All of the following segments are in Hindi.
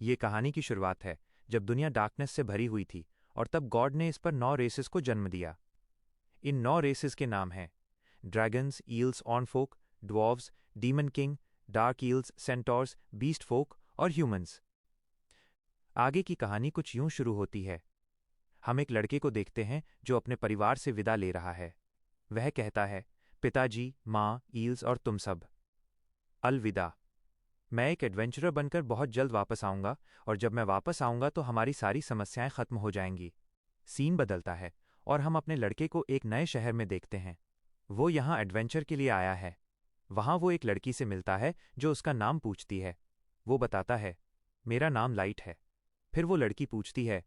ये कहानी की शुरुआत है जब दुनिया डार्कनेस से भरी हुई थी और तब गॉड ने इस पर 9 रेसेस को जन्म दिया। इन 9 रेसेस के नाम हैं ड्रैगन्स, ईल्स, ऑर्नफोक, dwarves, demon king, dark elves, centaurs, beast folk और ह्यूमंस। आगे की कहानी कुछ यूं शुरू होती है। हम एक लड़के को देखते हैं जो अपने परिवार से विदा ले रहा है। वह कहता है, पिताजी, माँ, ईल्स और तुम सब, अलविदा। मैं एक एडवेंचरर बनकर बहुत जल्द वापस आऊंगा और जब मैं वापस आऊंगा तो हमारी सारी समस्याएं खत्म हो जाएंगी। सीन बदलता है और हम अपने लड़के को एक नए शहर में देखते हैं। वो यहाँ एडवेंचर के लिए आया है। वहाँ वो एक लड़की से मिलता है जो उसका नाम पूछती है। वो बताता है, मेरा नाम लाइट है। फिर वो लड़की पूछती है,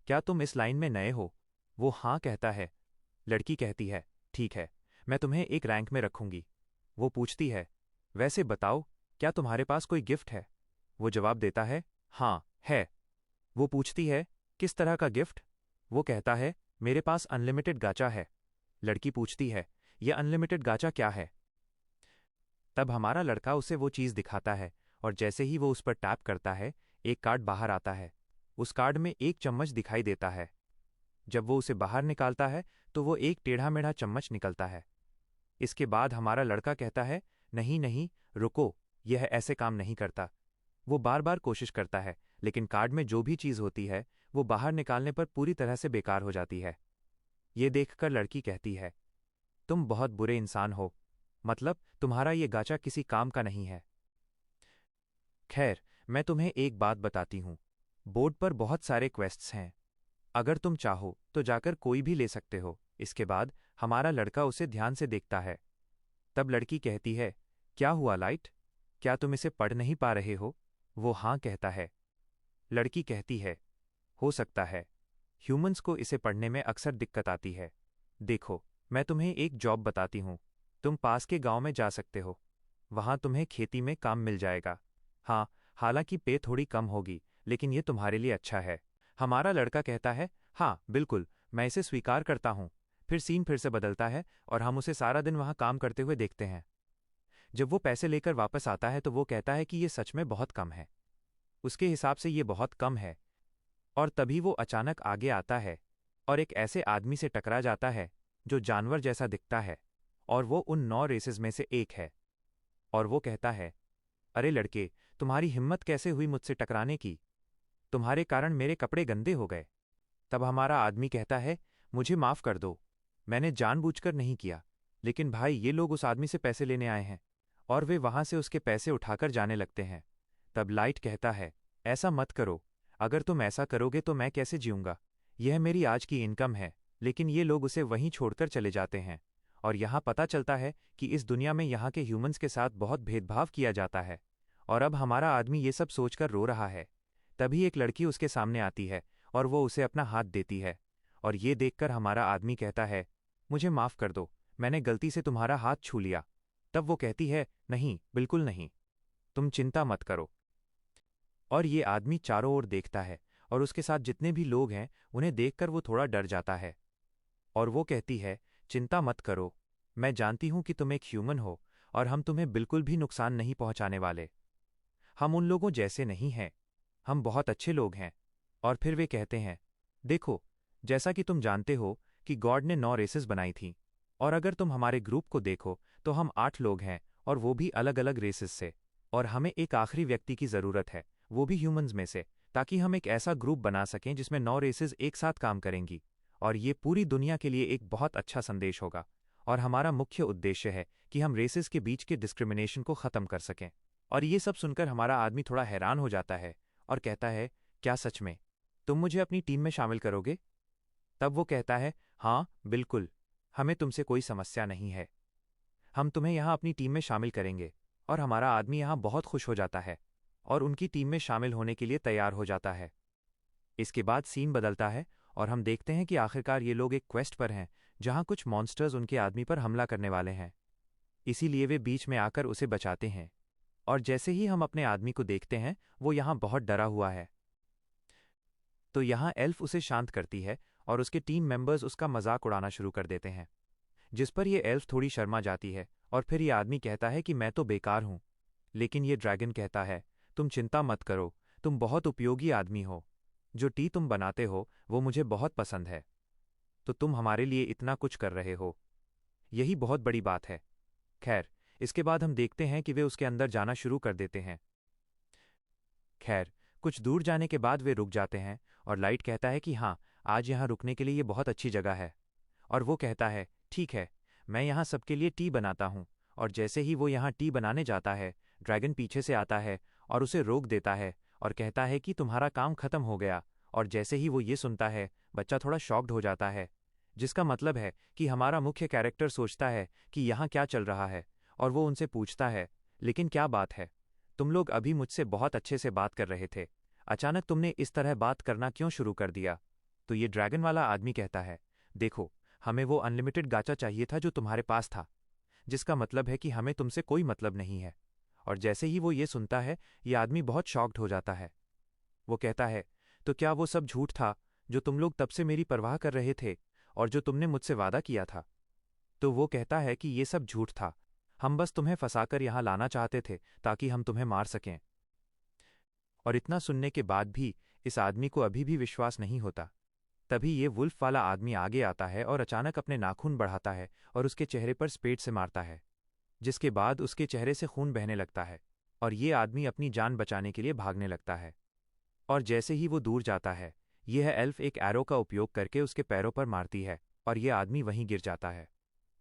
क्या तुम इस लाइन में नए हो? वो हाँ कहता है। लड़की कहती है, ठीक है, मैं तुम्हें एक रैंक में रखूंगी। वो पूछती है, वैसे बताओ, क्या तुम्हारे पास कोई गिफ्ट है? वो जवाब देता है, हाँ है। वो पूछती है, किस तरह का गिफ्ट? वो कहता है, मेरे पास अनलिमिटेड गाचा है। लड़की पूछती है, यह अनलिमिटेड गाचा क्या है? तब हमारा लड़का उसे वो चीज़ दिखाता है और जैसे ही वो उस पर टैप करता है, एक कार्ड बाहर आता है। उस कार्ड में एक चम्मच दिखाई देता है। जब वो उसे बाहर निकालता है तो वो एक टेढ़ा मेढ़ा चम्मच निकलता है। इसके बाद हमारा लड़का कहता है, नहीं नहीं, रुको, यह ऐसे काम नहीं करता। वो बार बार कोशिश करता है, लेकिन कार्ड में जो भी चीज़ होती है वो बाहर निकालने पर पूरी तरह से बेकार हो जाती है। ये देखकर लड़की कहती है, तुम बहुत बुरे इंसान हो, मतलब तुम्हारा ये गाचा किसी काम का नहीं है। खैर, मैं तुम्हें एक बात बताती हूँ। बोर्ड पर बहुत सारे क्वेस्ट्स हैं। अगर तुम चाहो तो जाकर कोई भी ले सकते हो। इसके बाद हमारा लड़का उसे ध्यान से देखता है। तब लड़की कहती है, क्या हुआ लाइट? क्या तुम इसे पढ़ नहीं पा रहे हो? वो हाँ कहता है। लड़की कहती है, हो सकता है। ह्यूमंस को इसे पढ़ने में अक्सर दिक्कत आती है। देखो, मैं तुम्हें एक जॉब बताती हूँ। तुम पास के गांव में जा सकते हो। वहां तुम्हें खेती में काम मिल जाएगा। हाँ, हालांकि पे थोड़ी कम होगी, लेकिन ये तुम्हारे लिए अच्छा है। हमारा लड़का कहता है, हाँ बिल्कुल, मैं इसे स्वीकार करता हूँ। फिर सीन फिर से बदलता है और हम उसे सारा दिन वहां काम करते हुए देखते हैं। जब वो पैसे लेकर वापस आता है तो वो कहता है कि ये सच में बहुत कम है। उसके हिसाब से ये बहुत कम है। और तभी वो अचानक आगे आता है और एक ऐसे आदमी से टकरा जाता है जो जानवर जैसा दिखता है और वो उन 9 रेसेस में से एक है। और वो कहता है, अरे लड़के, तुम्हारी हिम्मत कैसे हुई मुझसे टकराने की? तुम्हारे कारण मेरे कपड़े गंदे हो गए। तब हमारा आदमी कहता है, मुझे माफ कर दो, मैंने जानबूझकर नहीं किया। लेकिन भाई, ये लोग उस आदमी से पैसे लेने आए हैं। और वे वहां से उसके पैसे उठाकर जाने लगते हैं। तब लाइट कहता है, ऐसा मत करो। अगर तुम ऐसा करोगे तो मैं कैसे जीऊंगा? यह मेरी आज की इनकम है। लेकिन ये लोग उसे वहीं छोड़कर चले जाते हैं। और यहाँ पता चलता है कि इस दुनिया में यहाँ के ह्यूमंस के साथ बहुत भेदभाव किया जाता है। और अब हमारा आदमी ये सब सोचकर रो रहा है। तभी एक लड़की उसके सामने आती है और वो उसे अपना हाथ देती है। और ये देखकर हमारा आदमी कहता है, मुझे माफ कर दो, मैंने गलती से तुम्हारा हाथ छू लिया। तब वो कहती है, नहीं, बिल्कुल नहीं, तुम चिंता मत करो। और ये आदमी चारों ओर देखता है और उसके साथ जितने भी लोग हैं उन्हें देखकर वो थोड़ा डर जाता है। और वो कहती है, चिंता मत करो, मैं जानती हूं कि तुम एक ह्यूमन हो और हम तुम्हें बिल्कुल भी नुकसान नहीं पहुंचाने वाले। हम उन लोगों जैसे नहीं हैं, हम बहुत अच्छे लोग हैं। और फिर वे कहते हैं, देखो, जैसा कि तुम जानते हो कि गॉड ने 9 रेसेस बनाई थीं। और अगर तुम हमारे ग्रुप को देखो तो हम 8 लोग हैं और वो भी अलग अलग रेसेस से। और हमें एक आखिरी व्यक्ति की ज़रूरत है, वो भी ह्यूमंस में से, ताकि हम एक ऐसा ग्रुप बना सकें जिसमें 9 रेसेस एक साथ काम करेंगी। और ये पूरी दुनिया के लिए एक बहुत अच्छा संदेश होगा। और हमारा मुख्य उद्देश्य है कि हम रेसेस के बीच के डिस्क्रिमिनेशन को ख़त्म कर सकें। और ये सब सुनकर हमारा आदमी थोड़ा हैरान हो जाता है और कहता है, क्या सच में तुम मुझे अपनी टीम में शामिल करोगे? तब वो कहता है, हाँ बिल्कुल, हमें तुमसे कोई समस्या नहीं है, हम तुम्हें यहाँ अपनी टीम में शामिल करेंगे। और हमारा आदमी यहाँ बहुत खुश हो जाता है और उनकी टीम में शामिल होने के लिए तैयार हो जाता है। इसके बाद सीन बदलता है और हम देखते हैं कि आखिरकार ये लोग एक क्वेस्ट पर हैं जहाँ कुछ मॉन्स्टर्स उनके आदमी पर हमला करने वाले हैं। इसीलिए वे बीच में आकर उसे बचाते हैं। और जैसे ही हम अपने आदमी को देखते हैं वो यहाँ बहुत डरा हुआ है। तो यहाँ एल्फ उसे शांत करती है और उसके टीम मेंबर्स उसका मजाक उड़ाना शुरू कर देते हैं, जिस पर यह एल्फ थोड़ी शर्मा जाती है। और फिर यह आदमी कहता है कि मैं तो बेकार हूँ। लेकिन ये ड्रैगन कहता है, तुम चिंता मत करो, तुम बहुत उपयोगी आदमी हो। जो टी तुम बनाते हो वो मुझे बहुत पसंद है। तो तुम हमारे लिए इतना कुछ कर रहे हो, यही बहुत बड़ी बात है। खैर, इसके बाद हम देखते हैं कि वे उसके अंदर जाना शुरू कर देते हैं। खैर, कुछ दूर जाने के बाद वे रुक जाते हैं और लाइट कहता है कि हाँ, आज यहाँ रुकने के लिए ये बहुत अच्छी जगह है। और वो कहता है, ठीक है, मैं यहाँ सबके लिए टी बनाता हूँ। और जैसे ही वो यहाँ टी बनाने जाता है, ड्रैगन पीछे से आता है और उसे रोक देता है और कहता है कि तुम्हारा काम खत्म हो गया। और जैसे ही वो ये सुनता है, बच्चा थोड़ा शॉक्ड हो जाता है, जिसका मतलब है कि हमारा मुख्य कैरेक्टर सोचता है कि यहाँ क्या चल रहा है। और वो उनसे पूछता है, लेकिन क्या बात है? तुम लोग अभी मुझसे बहुत अच्छे से बात कर रहे थे, अचानक तुमने इस तरह बात करना क्यों शुरू कर दिया? तो ये ड्रैगन वाला आदमी कहता है, देखो, हमें वो अनलिमिटेड गाचा चाहिए था जो तुम्हारे पास था, जिसका मतलब है कि हमें तुमसे कोई मतलब नहीं है। और जैसे ही वो ये सुनता है, ये आदमी बहुत शॉक्ड हो जाता है। वो कहता है, तो क्या वो सब झूठ था जो तुम लोग तब से मेरी परवाह कर रहे थे और जो तुमने मुझसे वादा किया था? तो वो कहता है कि ये सब झूठ था, हम बस तुम्हें फंसाकर यहाँ लाना चाहते थे ताकि हम तुम्हें मार सकें। और इतना सुनने के बाद भी इस आदमी को अभी भी विश्वास नहीं होता। तभी ये वुल्फ वाला आदमी आगे आता है और अचानक अपने नाखून बढ़ाता है और उसके चेहरे पर स्पेड से मारता है, जिसके बाद उसके चेहरे से खून बहने लगता है और ये आदमी अपनी जान बचाने के लिए भागने लगता है। और जैसे ही वो दूर जाता है, यह एल्फ एक एरो का उपयोग करके उसके पैरों पर मारती है और यह आदमी वहीं गिर जाता है।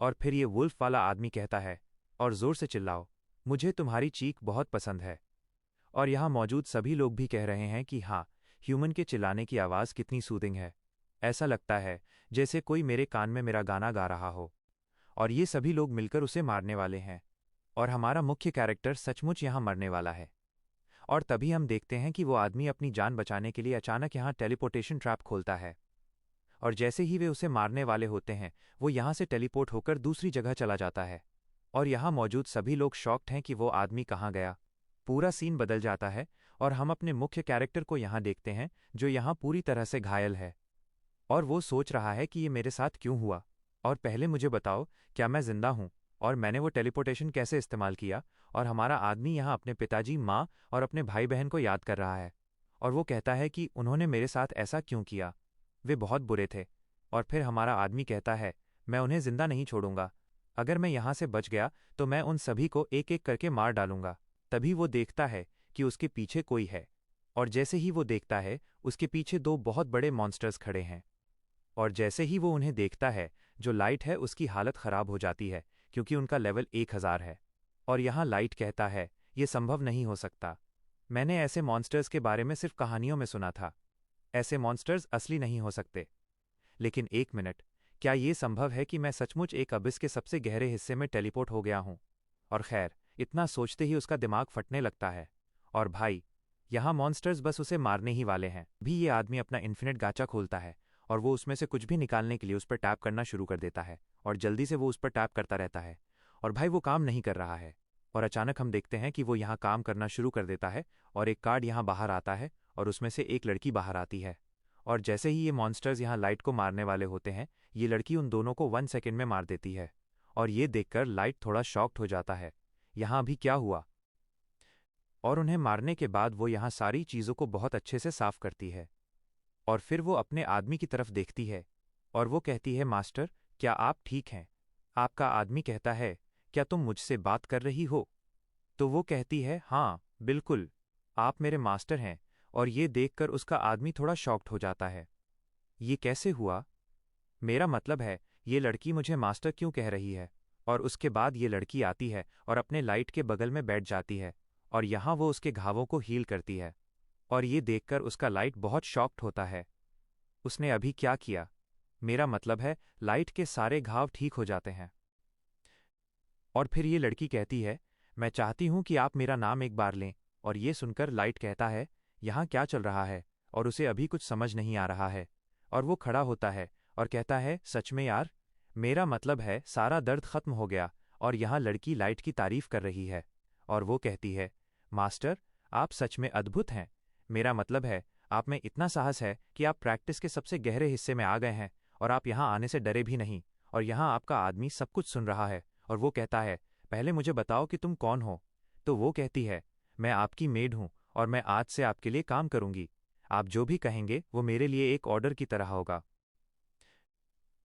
और फिर ये वुल्फ वाला आदमी कहता है, और जोर से चिल्लाओ, मुझे तुम्हारी चीख बहुत पसंद है। और यहाँ मौजूद सभी लोग भी कह रहे हैं कि हाँ, ह्यूमन के चिल्लाने की आवाज़ कितनी सूदिंग है। ऐसा लगता है जैसे कोई मेरे कान में मेरा गाना गा रहा हो। और ये सभी लोग मिलकर उसे मारने वाले हैं और हमारा मुख्य कैरेक्टर सचमुच यहाँ मरने वाला है। और तभी हम देखते हैं कि वो आदमी अपनी जान बचाने के लिए अचानक यहाँ टेलीपोर्टेशन ट्रैप खोलता है। और जैसे ही वे उसे मारने वाले होते हैं, वो यहाँ से टेलीपोर्ट होकर दूसरी जगह चला जाता है। और यहाँ मौजूद सभी लोग शॉक्ड हैं कि वो आदमी कहाँ गया। पूरा सीन बदल जाता है और हम अपने मुख्य कैरेक्टर को यहाँ देखते हैं, जो यहाँ पूरी तरह से घायल है। और वो सोच रहा है कि ये मेरे साथ क्यों हुआ, और पहले मुझे बताओ, क्या मैं जिंदा हूँ और मैंने वो टेलीपोर्टेशन कैसे इस्तेमाल किया? और हमारा आदमी यहाँ अपने पिताजी, माँ और अपने भाई बहन को याद कर रहा है और वो कहता है कि उन्होंने मेरे साथ ऐसा क्यों किया, वे बहुत बुरे थे। और फिर हमारा आदमी कहता है, मैं उन्हें जिंदा नहीं छोड़ूंगा, अगर मैं यहाँ से बच गया तो मैं उन सभी को एक एक करके मार डालूंगा। तभी वो देखता है कि उसके पीछे कोई है, और जैसे ही वो देखता है, उसके पीछे दो बहुत बड़े मॉन्स्टर्स खड़े हैं। और जैसे ही वो उन्हें देखता है, जो लाइट है उसकी हालत खराब हो जाती है क्योंकि उनका लेवल 1000 है। और यहाँ लाइट कहता है, ये संभव नहीं हो सकता, मैंने ऐसे मॉन्स्टर्स के बारे में सिर्फ कहानियों में सुना था, ऐसे मॉन्स्टर्स असली नहीं हो सकते। लेकिन एक मिनट, क्या ये संभव है कि मैं सचमुच एक अबिस के सबसे गहरे हिस्से में टेलीपोर्ट हो गया हूँ? और खैर, इतना सोचते ही उसका दिमाग फटने लगता है। और भाई, यहाँ मॉन्स्टर्स बस उसे मारने ही वाले हैं। भी ये आदमी अपना इन्फिनिट गाचा खोलता है और वो उसमें से कुछ भी निकालने के लिए उस पर टैप करना शुरू कर देता है और जल्दी से वो उस पर टैप करता रहता है। और भाई, वो काम नहीं कर रहा है। और अचानक हम देखते हैं कि वो यहाँ काम करना शुरू कर देता है और एक कार्ड यहाँ बाहर आता है और उसमें से एक लड़की बाहर आती है। और जैसे ही ये मॉन्स्टर्स यहाँ लाइट को मारने वाले होते हैं, ये लड़की उन दोनों को 1 सेकंड में मार देती है। और ये देखकर लाइट थोड़ा शॉक्ड हो जाता है, यहाँ अभी क्या हुआ? और उन्हें मारने के बाद वो यहाँ सारी चीज़ों को बहुत अच्छे से साफ करती है। और फिर वो अपने आदमी की तरफ देखती है और वो कहती है, मास्टर, क्या आप ठीक हैं? आपका आदमी कहता है, क्या तुम मुझसे बात कर रही हो? तो वो कहती है, हाँ बिल्कुल, आप मेरे मास्टर हैं। और ये देखकर उसका आदमी थोड़ा शॉक्ड हो जाता है, ये कैसे हुआ? मेरा मतलब है, ये लड़की मुझे मास्टर क्यों कह रही है? और उसके बाद ये लड़की आती है और अपने लाइट के बगल में बैठ जाती है और यहाँ वो उसके घावों को हील करती है। और ये देखकर उसका लाइट बहुत शॉक्ड होता है, उसने अभी क्या किया? मेरा मतलब है, लाइट के सारे घाव ठीक हो जाते हैं। और फिर ये लड़की कहती है, मैं चाहती हूं कि आप मेरा नाम एक बार लें। और ये सुनकर लाइट कहता है, यहाँ क्या चल रहा है? और उसे अभी कुछ समझ नहीं आ रहा है। और वो खड़ा होता है और कहता है, सच में यार, मेरा मतलब है सारा दर्द खत्म हो गया। और यहाँ लड़की लाइट की तारीफ कर रही है और वो कहती है, मास्टर, आप सच में अद्भुत हैं। मेरा मतलब है, आप में इतना साहस है कि आप प्रैक्टिस के सबसे गहरे हिस्से में आ गए हैं और आप यहाँ आने से डरे भी नहीं। और यहाँ आपका आदमी सब कुछ सुन रहा है और वो कहता है, पहले मुझे बताओ कि तुम कौन हो? तो वो कहती है, मैं आपकी मेड हूँ और मैं आज से आपके लिए काम करूंगी। आप जो भी कहेंगे वो मेरे लिए एक ऑर्डर की तरह होगा।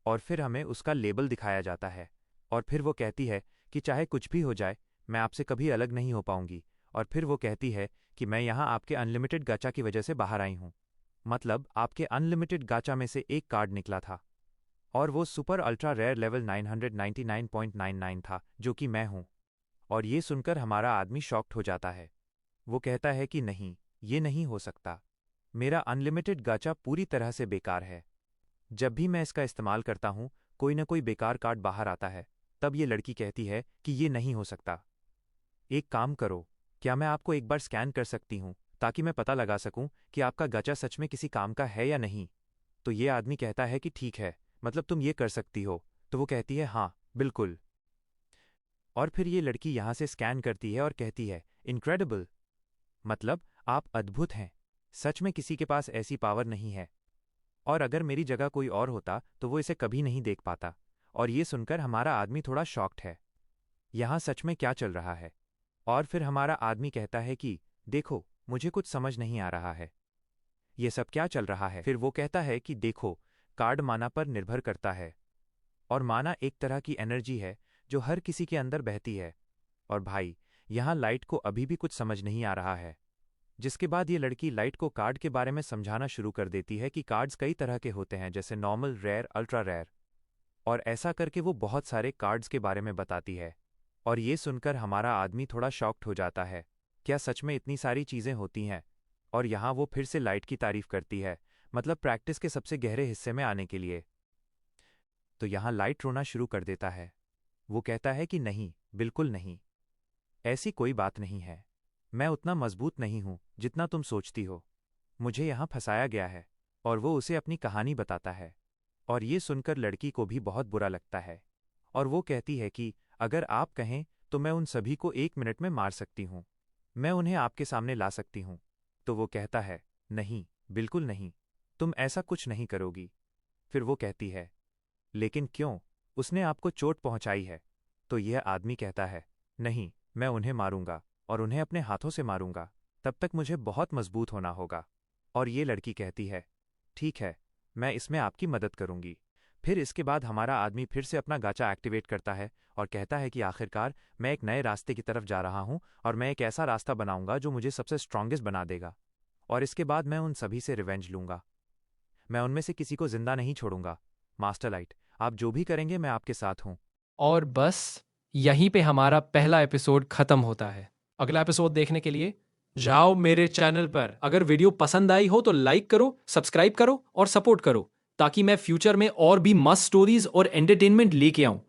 और फिर हमें उसका लेबल दिखाया जाता है। और फिर वो कहती है कि चाहे कुछ भी हो जाए, मैं आपसे कभी अलग नहीं हो पाऊंगी। और फिर वो कहती है कि मैं यहाँ आपके अनलिमिटेड गाचा की वजह से बाहर आई हूँ। मतलब आपके अनलिमिटेड गाचा में से एक कार्ड निकला था, और वो सुपर अल्ट्रा रेयर लेवल 999.99 था, जो कि मैं हूँ। और ये सुनकर हमारा आदमी शॉक्ड हो जाता है। वो कहता है कि नहीं, ये नहीं हो सकता। मेरा अनलिमिटेड गाचा पूरी तरह से बेकार है। जब भी मैं इसका इस्तेमाल करता हूँ, कोई न कोई बेकार कार्ड बाहर आता है। तब ये लड़की कहती है कि ये नहीं हो सकता। एक काम करो, क्या मैं आपको एक बार स्कैन कर सकती हूँ, ताकि मैं पता लगा सकूं कि आपका गाचा सच में किसी काम का है या नहीं। तो ये आदमी कहता है कि ठीक है, मतलब तुम ये कर सकती हो। तो वो कहती है हाँ, बिल्कुल। और फिर ये लड़की यहाँ से स्कैन करती है और कहती है इनक्रेडिबल, मतलब आप अद्भुत हैं। सच में किसी के पास ऐसी पावर नहीं है। और अगर मेरी जगह कोई और होता तो वो इसे कभी नहीं देख पाता। और ये सुनकर हमारा आदमी थोड़ा शॉक्ड है। यहाँ सच में क्या चल रहा है? और फिर हमारा आदमी कहता है कि देखो, मुझे कुछ समझ नहीं आ रहा है। ये सब क्या चल रहा है? फिर वो कहता है कि देखो, कार्ड माना पर निर्भर करता है। और माना एक तरह की एनर्जी है जो हर किसी के अंदर बहती है। और भाई, यहाँ लाइट को अभी भी कुछ समझ नहीं आ रहा है। जिसके बाद ये लड़की लाइट को कार्ड के बारे में समझाना शुरू कर देती है कि कार्ड्स कई तरह के होते हैं, जैसे नॉर्मल, रेयर, अल्ट्रा रेयर। और ऐसा करके वो बहुत सारे कार्ड्स के बारे में बताती है। और ये सुनकर हमारा आदमी थोड़ा शॉक्ड हो जाता है। क्या सच में इतनी सारी चीज़ें होती हैं? और यहाँ वो फिर से लाइट की तारीफ करती है, मतलब प्रैक्टिस के सबसे गहरे हिस्से में आने के लिए। तो यहाँ लाइट रोना शुरू कर देता है। वो कहता है कि नहीं, बिल्कुल नहीं, ऐसी कोई बात नहीं है। मैं उतना मजबूत नहीं हूँ जितना तुम सोचती हो। मुझे यहाँ फंसाया गया है। और वो उसे अपनी कहानी बताता है। और ये सुनकर लड़की को भी बहुत बुरा लगता है। और वो कहती है कि अगर आप कहें तो मैं उन सभी को 1 मिनट में मार सकती हूँ। मैं उन्हें आपके सामने ला सकती हूँ। तो वो कहता है नहीं, बिल्कुल नहीं, तुम ऐसा कुछ नहीं करोगी। फिर वो कहती है लेकिन क्यों? उसने आपको चोट पहुंचाई है। तो यह आदमी कहता है नहीं, मैं उन्हें मारूंगा, और उन्हें अपने हाथों से मारूंगा। तब तक मुझे बहुत मजबूत होना होगा। और ये लड़की कहती है ठीक है, मैं इसमें आपकी मदद करूंगी। फिर इसके बाद हमारा आदमी फिर से अपना गाचा एक्टिवेट करता है और कहता है कि आखिरकार मैं एक नए रास्ते की तरफ जा रहा हूं, और मैं एक ऐसा रास्ता बनाऊंगा जो मुझे सबसे स्ट्रांगेस्ट बना देगा। और इसके बाद मैं उन सभी से रिवेंज लूंगा। मैं उनमें से किसी को जिंदा नहीं छोड़ूंगा। मास्टर लाइट, आप जो भी करेंगे मैं आपके साथ हूं। और बस यहीं पे हमारा पहला एपिसोड खत्म होता है। अगला एपिसोड देखने के लिए जाओ मेरे चैनल पर। अगर वीडियो पसंद आई हो तो लाइक करो, सब्सक्राइब करो और सपोर्ट करो, ताकि मैं फ्यूचर में और भी मस्त स्टोरीज और एंटरटेनमेंट लेके आऊं।